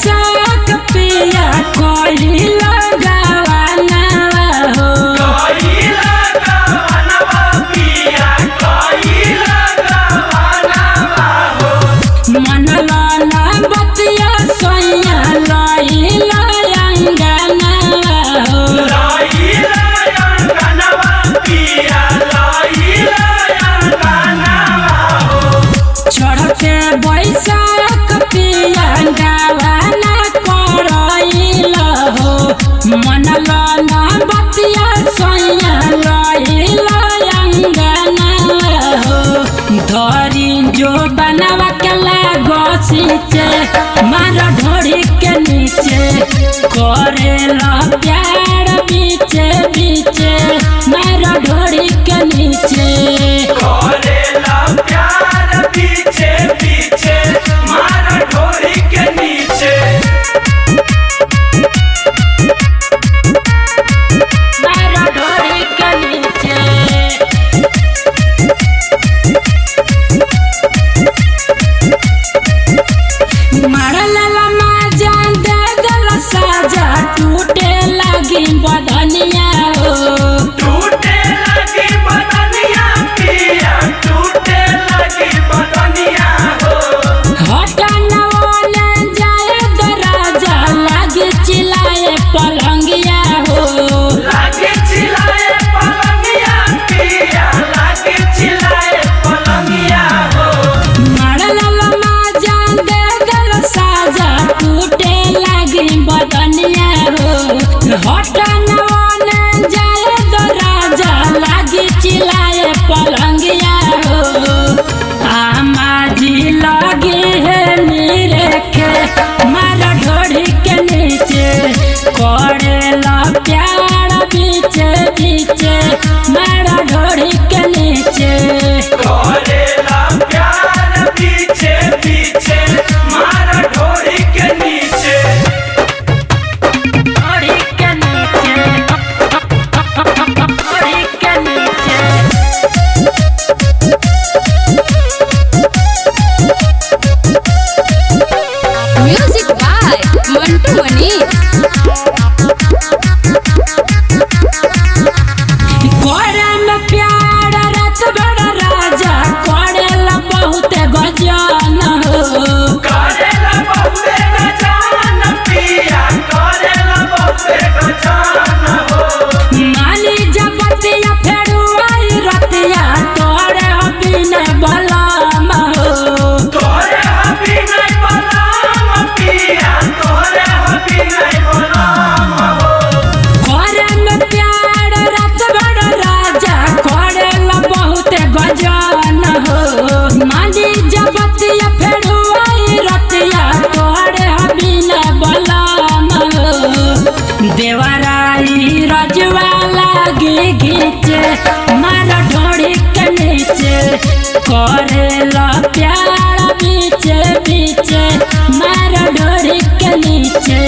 बैसाख पिया कहिला गवाना हो मनला ना बतिया सोया लइला अंगना हो चढ़ते बैसाख पिया गवाना करइला हो मनला ना बतिया सोया लइला अंगना हो धरी जो बनवा के लागो सींचे मार ढोड़ी के नीचे करेला प्यार बीचे बीचे मार ढोड़ी के नीचे करेला प्यार पीछे पीछे मार ढोरी के नीचे मार ढोड़ी के नीचे मारला माजा दे गल साजा टूटे लगी बदनिया हो टूटे लगी बदनिया पिया टूटे लगी बदनिया हो हटन ओने जाए तो राजा लगे चिल्लाए पलंगिया हो लागे चिल्लाए पलंगिया पिया लागे चिल्लाए पलंगिया हो मारला माजा दे गल साजा टूटे लगी बदनिया हो हटन ओने जाए तो राजा लगे चिल्लाए पलंगिया हो आमाजी लगे है मेरे के मार ढोड़ी के नीचे करेला प्यार बीचे बीचे मार ढोड़ी के नीचे करेला प्यार पीछे पीछे मार ढोरी के नीचे ढोड़ी के नीचे ढोड़ी के नीचे Music by Mantu Mani. करे में प्यार रात बड़ा राजा करेला बहुत गजन हो करेला बहुते गजान पिया करेला बहुते गजान हो माली जबतिया फेरू आई रतिया तोरे बिना बलम हो तोरे हबी नहीं बलाम पिया तोरे हबी नहीं बलाम हो करे में प्यार रात बड़ा राजा करेला बहुत गजन हो माली जबतिया फेरू आई रतिया तोरे बिना बलम हो देवराई रजवा लागे घीचे मार ढोड़ी के नीचे करेला प्यार बीचे बीचे मार ढोड़ी के नीचे